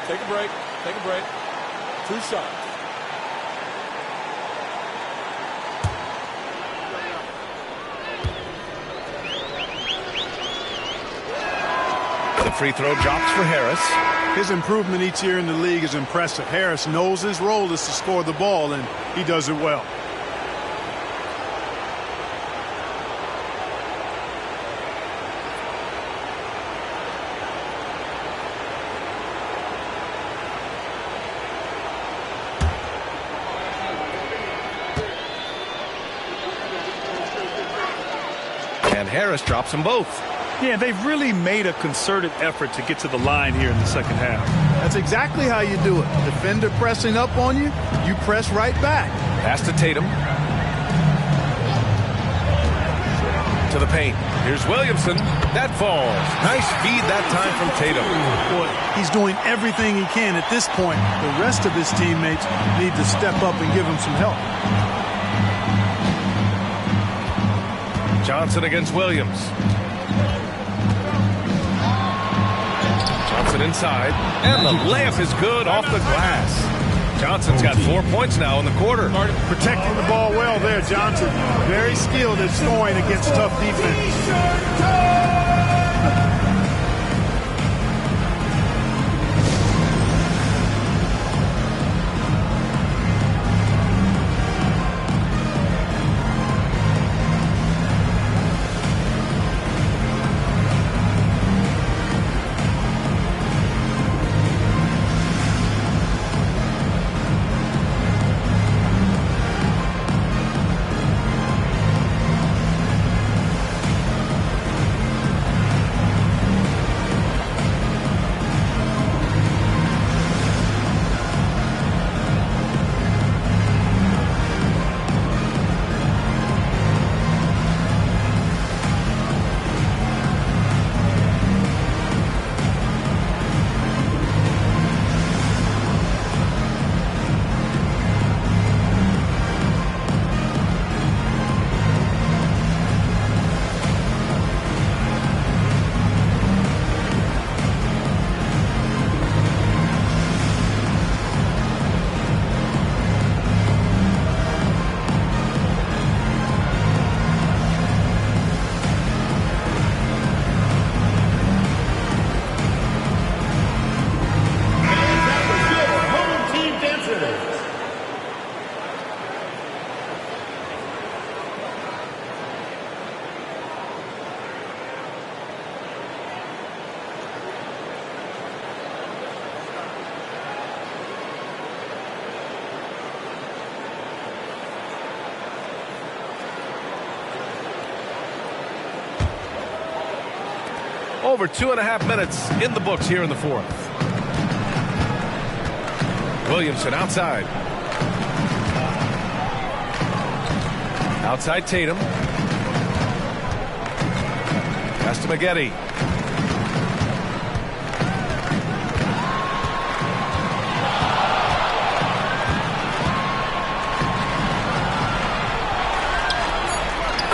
S5: Take a break. Take a break. 2 shots.
S2: The free throw drops for Harris.
S3: His improvement each year in the league is impressive. Harris knows his role is to score the ball, and he does it well.
S2: And Harris drops them both.
S4: Yeah, they've really made a concerted effort to get to the line here in the second half.
S3: That's exactly how you do it. Defender pressing up on you, you press right back.
S2: Pass to Tatum. To the paint. Here's Williamson. That falls. Nice feed that time from Tatum.
S3: Boy, he's doing everything he can at this point. The rest of his teammates need to step up and give him some help.
S2: Johnson against Williams. Johnson inside, and the layup is good off the glass. Johnson's got 4 points now in the quarter.
S3: Protecting the ball well there, Johnson. Very skilled at scoring against tough defense.
S2: Over 2.5 minutes in the books here in the fourth. Williamson outside. Outside Tatum. Pass to Maggette.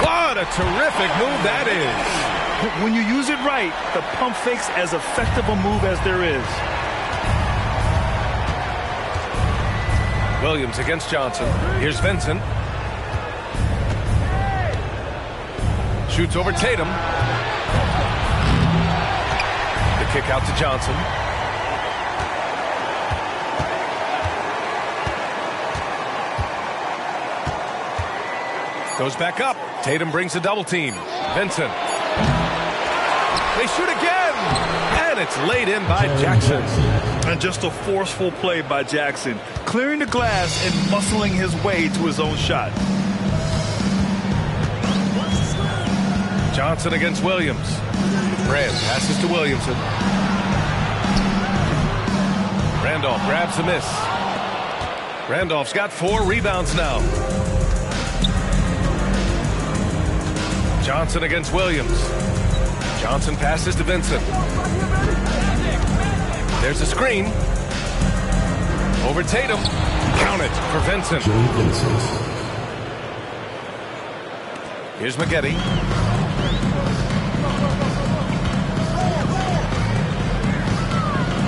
S2: What a terrific move that is.
S4: When you use it right, the pump fake's as effective a move as there is.
S2: Williams against Johnson. Here's Vincent. Shoots over Tatum. The kick out to Johnson. Goes back up. Tatum brings a double team. Vincent. They shoot again. And it's laid in by Jackson.
S4: And just a forceful play by Jackson. Clearing the glass and muscling his way to his own shot.
S2: Johnson against Williams. Brand passes to Williamson. Randolph grabs the miss. Randolph's got 4 rebounds now. Johnson against Williams. Johnson passes to Vincent. There's a screen. Over Tatum. Count it for Vincent. Here's McGetty.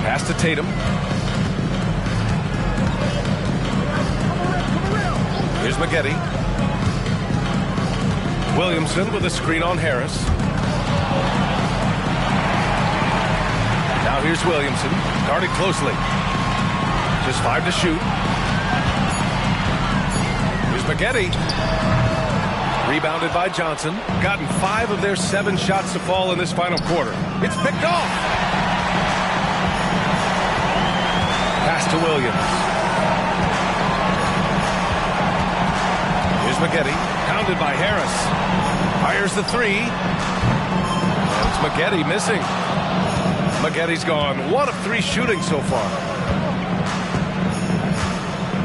S2: Pass to Tatum. Here's McGetty. Williamson with a screen on Harris. Now here's Williamson, guarded closely. Just 5 to shoot. Here's McGetty. Rebounded by Johnson. Gotten 5 of their 7 shots to fall in this final quarter. It's picked off. Pass to Williams. Here's McGetty. Pounded by Harris. Fires the 3. And it's McGetty missing. McGetty's gone 1 of 3 shooting so far.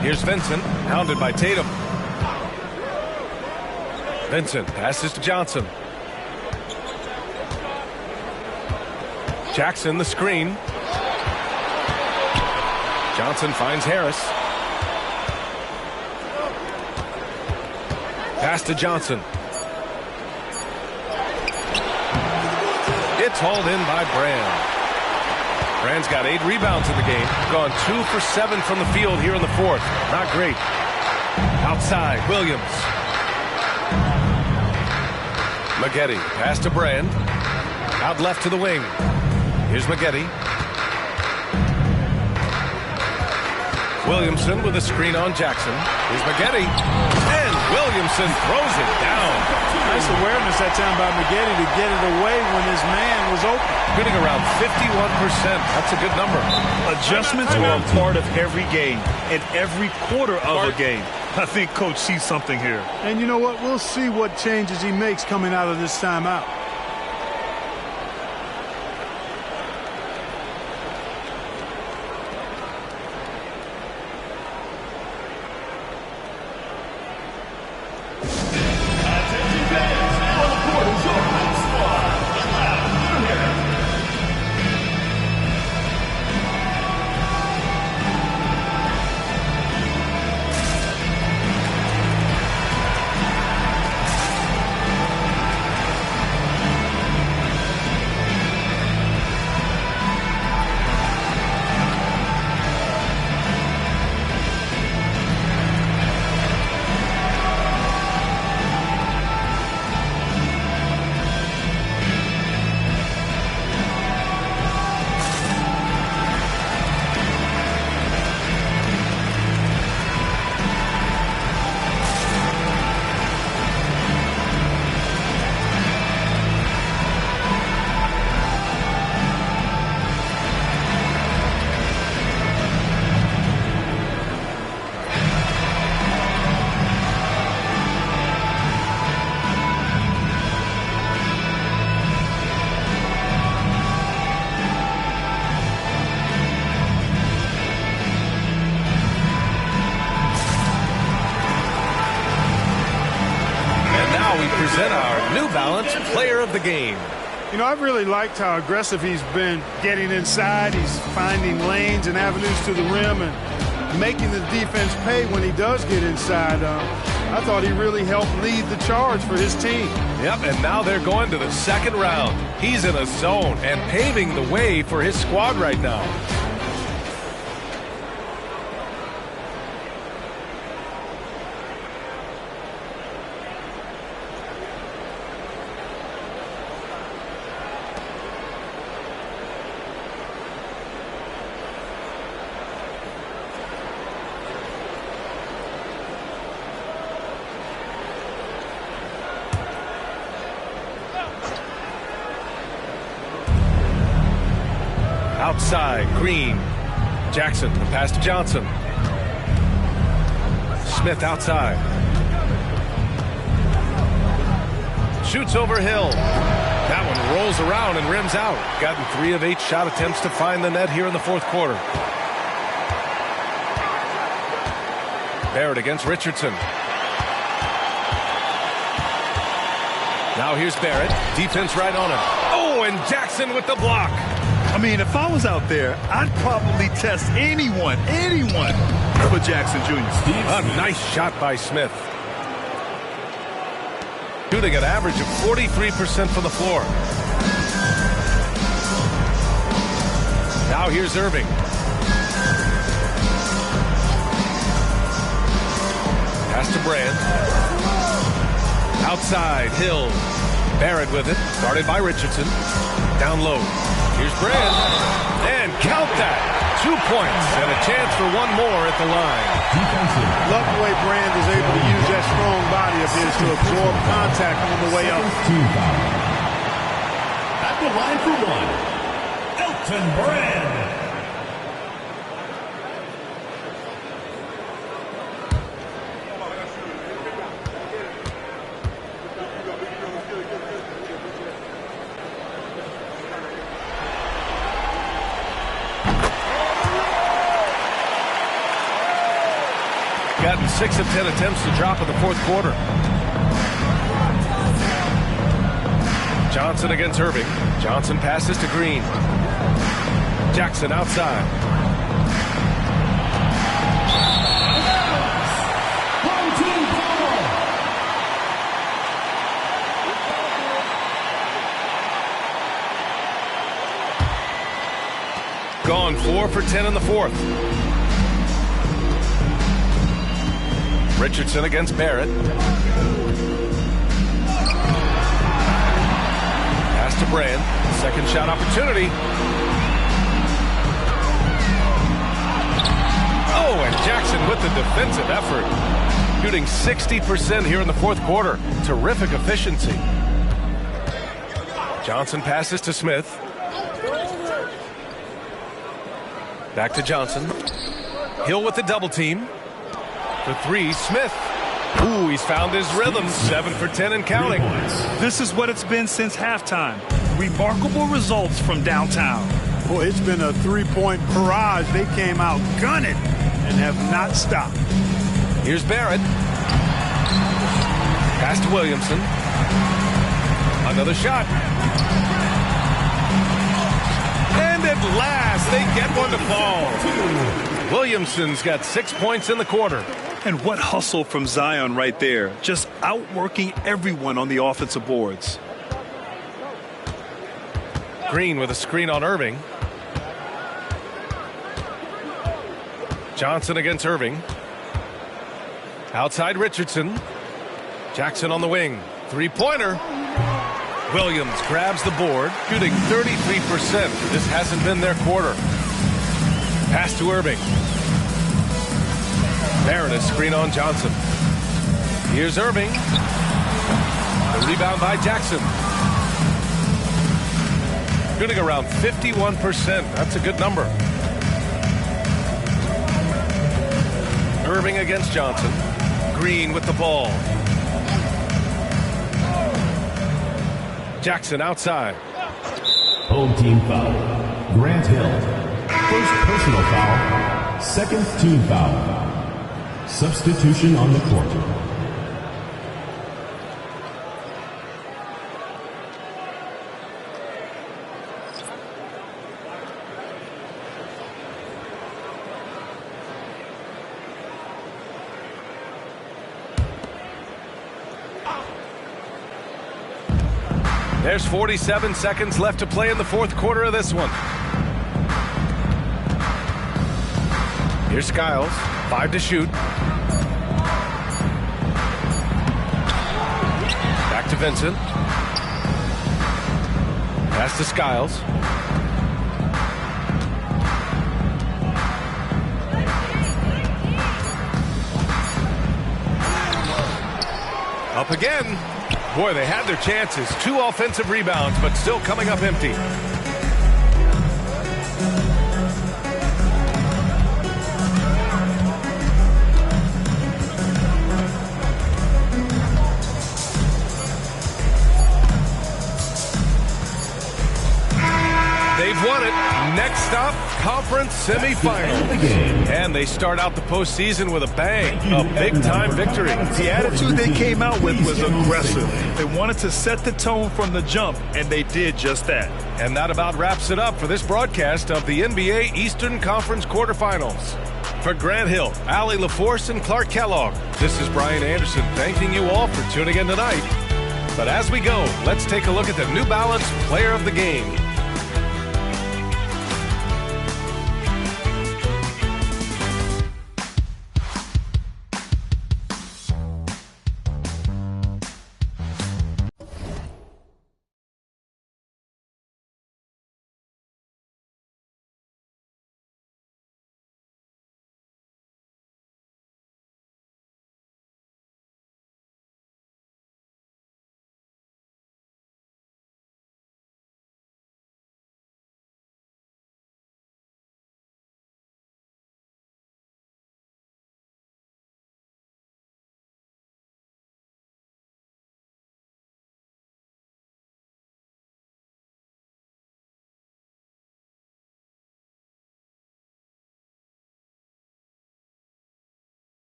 S2: Here's Vincent, hounded by Tatum. Vincent passes to Johnson. Jackson the screen. Johnson finds Harris. Pass to Johnson. It's hauled in by Brand. Brand's got 8 rebounds in the game. Gone 2 for 7 from the field here in the 4th. Not great. Outside, Williams. McGetty, pass to Brand. Out left to the wing. Here's McGetty. Williamson with a screen on Jackson. Here's McGetty. And Williamson throws it down.
S3: Nice awareness that time by McGetty to get it away when his man was open.
S2: Shooting around 51%. That's a good number.
S4: Adjustments are a part of every game and every quarter of a game. I think Coach sees something here.
S3: And you know what? We'll see what changes he makes coming out of this timeout.
S2: Present our New Balance Player of the Game.
S3: You know, I've really liked how aggressive he's been getting inside. He's finding lanes and avenues to the rim and making the defense pay when he does get inside. I thought he really helped lead the charge for his team.
S2: Yep, and now they're going to the 2nd round. He's in a zone and paving the way for his squad right now. outside. Green. Jackson, the pass to Johnson. Smith outside. Shoots over Hill. That one rolls around and rims out. Gotten 3 of 8 shot attempts to find the net here in the fourth quarter. Barrett against Richardson. Now here's Barrett. Defense right on him. Oh, and Jackson with the block.
S4: I mean, if I was out there, I'd probably test anyone for Jackson Jr.
S2: A nice shot by Smith. Shooting an average of 43% from the floor. Now here's Irving. Pass to Brand. Outside, Hill. Barrett with it. Guarded by Richardson. Down low. Here's Brand. And count that. 2 points and a chance for one more at the line.
S3: Love the way Brand is able to use that strong body of his to absorb contact on the way up.
S1: At the line for one, Elton Brand.
S2: Gotten 6 of 10 attempts to drop in the fourth quarter. Johnson against Irving. Johnson passes to Green. Jackson outside. Gone 4 for 10 in the fourth. Richardson against Barrett. Pass to Brand. Second shot opportunity. Oh, and Jackson with the defensive effort. Shooting 60% here in the fourth quarter. Terrific efficiency. Johnson passes to Smith. Back to Johnson. Hill with the double team. The 3, Smith. Ooh, he's found his rhythm. 7 for 10 and counting.
S4: This is what it's been since halftime. Remarkable results from downtown.
S3: Boy, it's been a 3-point barrage. They came out gunning and have not stopped.
S2: Here's Barrett. Pass to Williamson. Another shot. And at last, they get one to fall. Williamson's got 6 points in the quarter.
S4: And what hustle from Zion right there. Just outworking everyone on the offensive boards.
S2: Green with a screen on Irving. Johnson against Irving. Outside Richardson. Jackson on the wing. 3-pointer. Williams grabs the board, shooting 33%. This hasn't been their quarter. Pass to Irving. Barrett a screen on Johnson. Here's Irving. The rebound by Jackson. Shooting around 51%. That's a good number. Irving against Johnson. Green with the ball. Jackson outside.
S1: Home team foul. Grant Hill. First personal foul. Second team foul. Substitution on the court.
S2: There's 47 seconds left to play in the fourth quarter of this one. Here's Skiles. 5 to shoot. Back to Vincent. Pass to Skiles. Up again. Boy, they had their chances. 2 offensive rebounds, but still coming up empty. Next stop, conference semifinals. And they start out the postseason with a bang, a big-time victory.
S4: The attitude they came out with was aggressive. They wanted to set the tone from the jump, and they did just that.
S2: And that about wraps it up for this broadcast of the NBA Eastern Conference quarterfinals. For Grant Hill, Allie LaForce, and Clark Kellogg, this is Brian Anderson thanking you all for tuning in tonight. But as we go, let's take a look at the New Balance Player of the Game.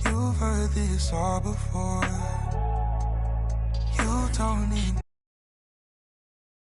S8: You've heard this all before. You don't need